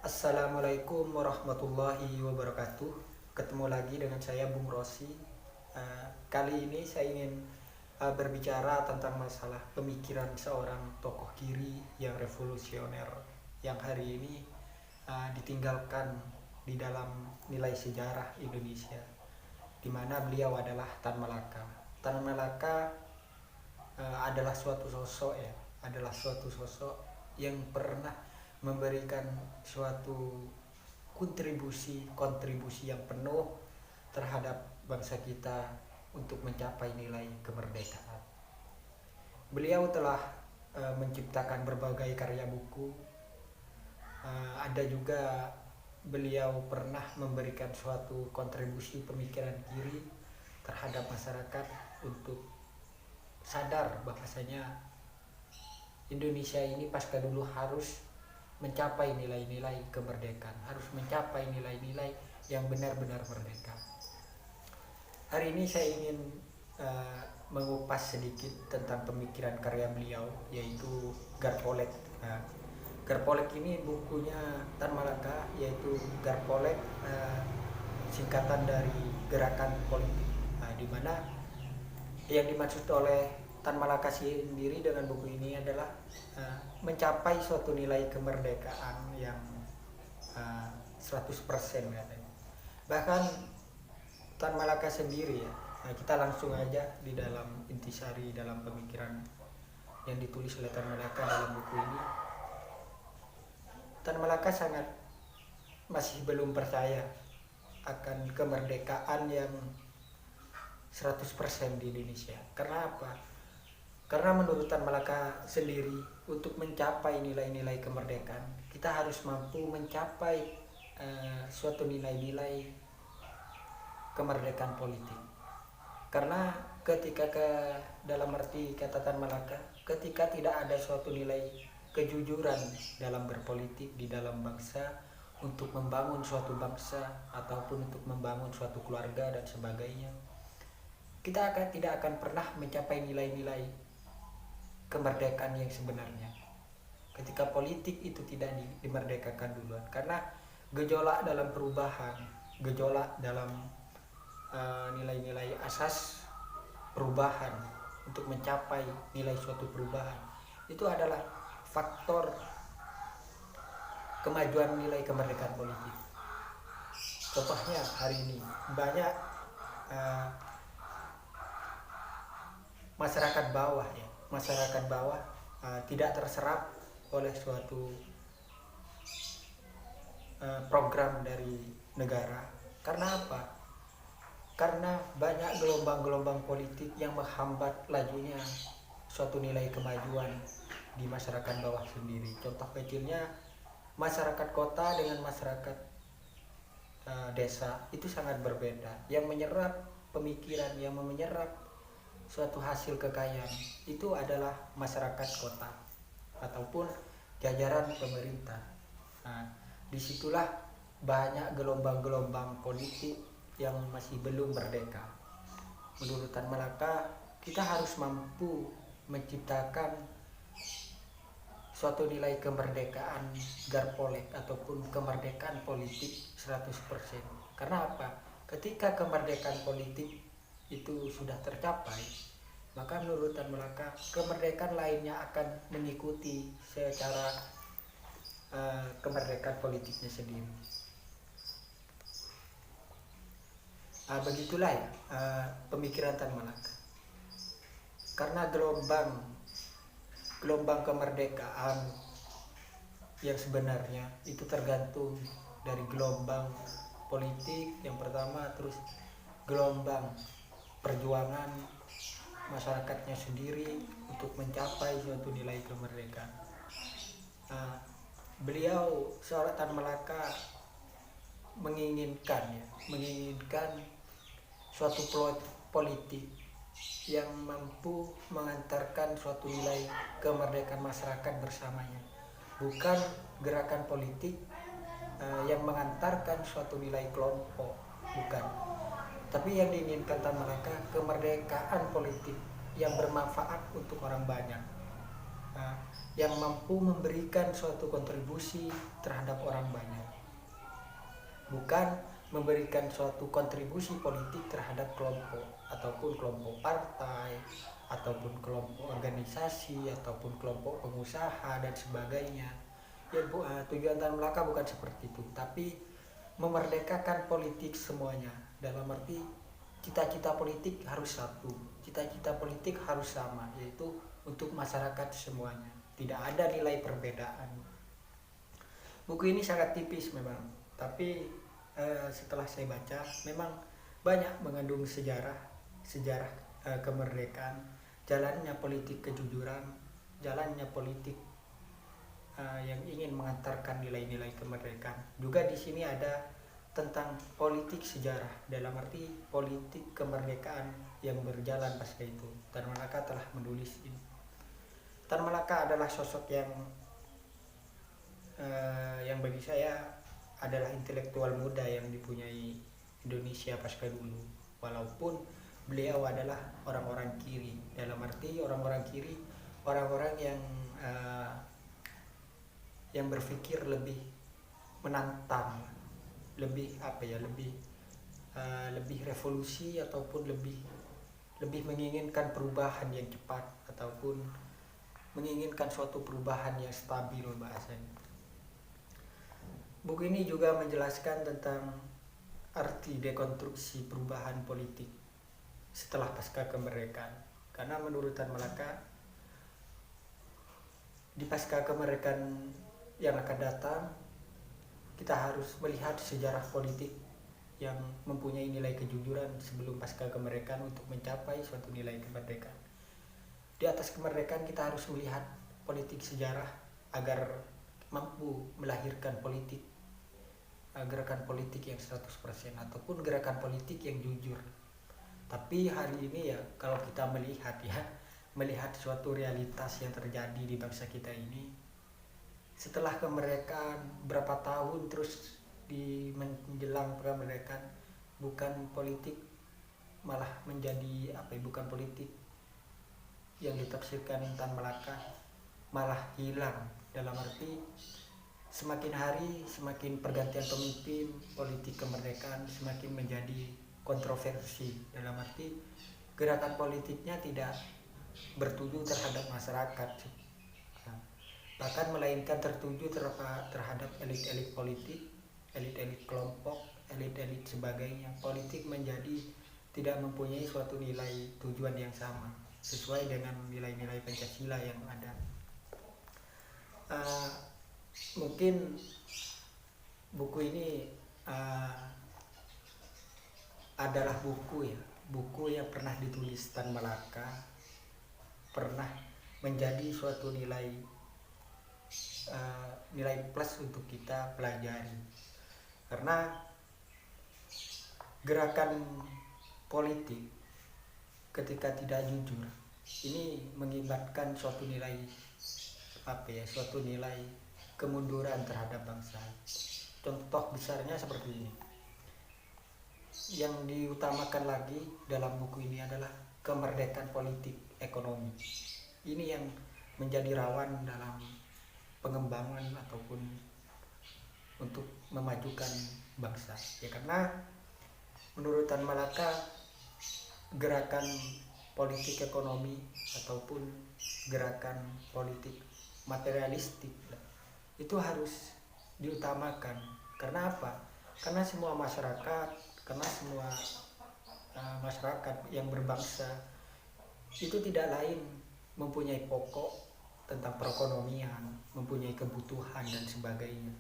Assalamualaikum warahmatullahi wabarakatuh. Ketemu lagi dengan saya Bung Rosi. Kali ini saya ingin berbicara tentang masalah pemikiran seorang tokoh kiri yang revolusioner yang hari ini ditinggalkan di dalam nilai sejarah Indonesia, di mana beliau adalah Tan Malaka. Tan Malaka adalah suatu sosok yang pernah memberikan suatu kontribusi yang penuh terhadap bangsa kita untuk mencapai nilai kemerdekaan. Beliau telah menciptakan berbagai karya buku. Ada juga beliau pernah memberikan suatu kontribusi pemikiran kiri terhadap masyarakat untuk sadar bahwasanya Indonesia ini pasca dulu harus mencapai nilai-nilai kemerdekaan, harus mencapai nilai-nilai yang benar-benar merdeka. Hari ini saya ingin mengupas sedikit tentang pemikiran karya beliau, yaitu Garpolek. Garpolek ini bukunya Tan Malaka, yaitu Garpolek, singkatan dari gerakan politik, di mana yang dimaksud oleh Tan Malaka sendiri dengan buku ini adalah mencapai suatu nilai kemerdekaan yang 100% katanya. Bahkan Tan Malaka sendiri kita langsung aja di dalam intisari dalam pemikiran yang ditulis oleh Tan Malaka dalam buku ini. Tan Malaka masih belum percaya akan kemerdekaan yang 100% di Indonesia. Karena apa? Karena menurut Tan Malaka sendiri, untuk mencapai nilai-nilai kemerdekaan, kita harus mampu mencapai suatu nilai-nilai kemerdekaan politik. Karena ketika dalam arti kata Tan Malaka, ketika tidak ada suatu nilai kejujuran dalam berpolitik di dalam bangsa, untuk membangun suatu bangsa ataupun untuk membangun suatu keluarga dan sebagainya, kita tidak akan pernah mencapai nilai-nilai kemerdekaan yang sebenarnya. Ketika politik itu tidak dimerdekakan duluan, karena gejolak dalam perubahan, gejolak dalam nilai-nilai asas perubahan untuk mencapai nilai suatu perubahan, itu adalah faktor kemajuan nilai kemerdekaan politik. Contohnya hari ini banyak masyarakat bawah tidak terserap oleh suatu program dari negara. Karena apa? Karena banyak gelombang-gelombang politik yang menghambat lajunya suatu nilai kemajuan di masyarakat bawah sendiri. Contoh kecilnya, masyarakat kota dengan masyarakat desa itu sangat berbeda. Yang menyerap pemikiran, yang menyerap suatu hasil kekayaan itu adalah masyarakat kota ataupun jajaran pemerintah. Disitulah banyak gelombang-gelombang politik yang masih belum merdeka. Menurut Tan Malaka, kita harus mampu menciptakan suatu nilai kemerdekaan Garpolek ataupun kemerdekaan politik 100%. Karena apa? Ketika kemerdekaan politik itu sudah tercapai, maka menurut Tan Malaka kemerdekaan lainnya akan mengikuti secara kemerdekaan politiknya sendiri. Begitulah pemikiran Tan Malaka. Karena gelombang kemerdekaan yang sebenarnya itu tergantung dari gelombang politik yang pertama, terus gelombang perjuangan masyarakatnya sendiri untuk mencapai suatu nilai kemerdekaan. Beliau seorang Tan Malaka menginginkan suatu politik yang mampu mengantarkan suatu nilai kemerdekaan masyarakat bersamanya, bukan gerakan politik yang mengantarkan suatu nilai kelompok, bukan. Tapi yang diinginkan Tan Malaka kemerdekaan politik yang bermanfaat untuk orang banyak, yang mampu memberikan suatu kontribusi terhadap orang banyak, bukan memberikan suatu kontribusi politik terhadap kelompok ataupun kelompok partai ataupun kelompok organisasi ataupun kelompok pengusaha dan sebagainya. Ya tujuan Tan Malaka bukan seperti itu, tapi memerdekakan politik semuanya, dalam arti cita-cita politik harus satu, cita-cita politik harus sama, yaitu untuk masyarakat semuanya, tidak ada nilai perbedaan. Buku ini sangat tipis memang, tapi setelah saya baca memang banyak mengandung sejarah kemerdekaan, jalannya politik kejujuran, jalannya politik yang ingin mengantarkan nilai-nilai kemerdekaan. Juga di sini ada tentang politik sejarah, dalam arti politik kemerdekaan yang berjalan pasca itu. Tan Malaka telah menulis ini. Tan Malaka adalah sosok yang bagi saya adalah intelektual muda yang dipunyai Indonesia pasca dulu, walaupun beliau adalah orang-orang kiri, dalam arti orang-orang kiri, orang-orang yang berpikir lebih menantang, lebih lebih revolusi ataupun lebih menginginkan perubahan yang cepat ataupun menginginkan suatu perubahan yang stabil bahasanya. Buku ini juga menjelaskan tentang arti dekonstruksi perubahan politik setelah pasca kemerdekaan, karena menurut Tan Malaka di pasca kemerdekaan yang akan datang kita harus melihat sejarah politik yang mempunyai nilai kejujuran sebelum pasca kemerdekaan untuk mencapai suatu nilai kemerdekaan. Di atas kemerdekaan kita harus melihat politik sejarah agar mampu melahirkan gerakan politik yang 100% ataupun gerakan politik yang jujur. Tapi hari ini ya kalau kita melihat suatu realitas yang terjadi di bangsa kita ini setelah kemerdekaan berapa tahun terus di menjelang kemerdekaan, bukan politik malah menjadi bukan politik yang ditafsirkan Tan Malaka malah hilang, dalam arti semakin hari semakin pergantian pemimpin, politik kemerdekaan semakin menjadi kontroversi, dalam arti gerakan politiknya tidak bertuju terhadap masyarakat, bahkan melainkan tertuju terhadap elit-elit politik, elit-elit kelompok, elit-elit sebagainya. Politik menjadi tidak mempunyai suatu nilai tujuan yang sama sesuai dengan nilai-nilai Pancasila yang ada. Mungkin buku ini adalah buku yang pernah ditulis Tan Malaka, pernah menjadi suatu nilai plus untuk kita pelajari, karena gerakan politik ketika tidak jujur ini mengibatkan suatu nilai kemunduran terhadap bangsa. Contoh besarnya seperti ini. Yang diutamakan lagi dalam buku ini adalah kemerdekaan politik ekonomi. Ini yang menjadi rawan dalam pengembangan ataupun untuk memajukan bangsa. Ya karena menurut Tan Malaka gerakan politik ekonomi ataupun gerakan politik materialistik itu harus diutamakan. Karena apa? Karena semua masyarakat yang berbangsa itu tidak lain mempunyai pokok tentang perekonomian, mempunyai kebutuhan dan sebagainya.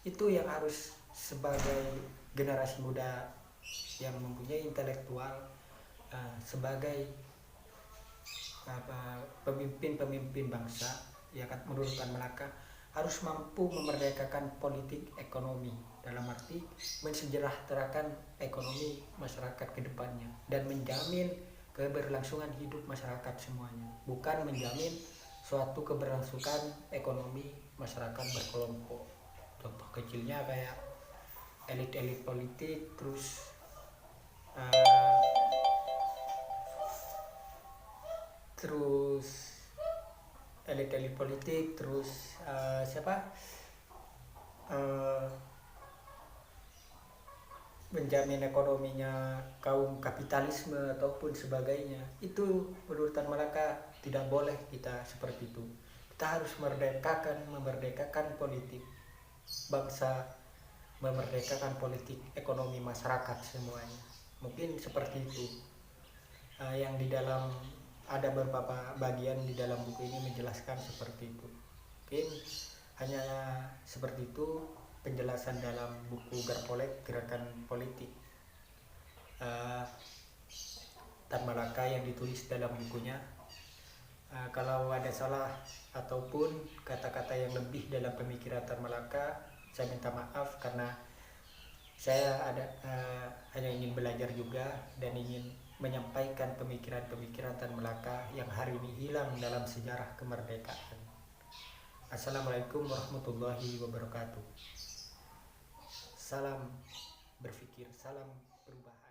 Itu yang harus sebagai generasi muda yang mempunyai intelektual, sebagai pemimpin bangsa, ya kan, menurut Tan Malaka harus mampu memerdekakan politik ekonomi, dalam arti mensejahterakan ekonomi masyarakat ke depannya dan menjamin keberlangsungan hidup masyarakat semuanya, bukan menjamin suatu keberlangsungan ekonomi masyarakat berkelompok. Contoh kecilnya kayak elit-elit politik, terus elit-elit politik, terus eh, menjamin ekonominya kaum kapitalisme ataupun sebagainya. Itu menurut Tan Malaka tidak boleh kita seperti itu. Kita harus memerdekakan politik bangsa, memerdekakan politik ekonomi masyarakat semuanya. Mungkin seperti itu. Yang di dalam ada beberapa bagian di dalam buku ini menjelaskan seperti itu. Mungkin hanya seperti itu penjelasan dalam buku Garpolek, Gerakan Politik Tan Malaka yang ditulis dalam bukunya. Kalau ada salah ataupun kata-kata yang lebih dalam pemikiran Tan Malaka, saya minta maaf karena saya hanya ingin belajar juga dan ingin menyampaikan pemikiran-pemikiran Tan Malaka yang hari ini hilang dalam sejarah kemerdekaan. Assalamualaikum warahmatullahi wabarakatuh. Salam berpikir, salam perubahan.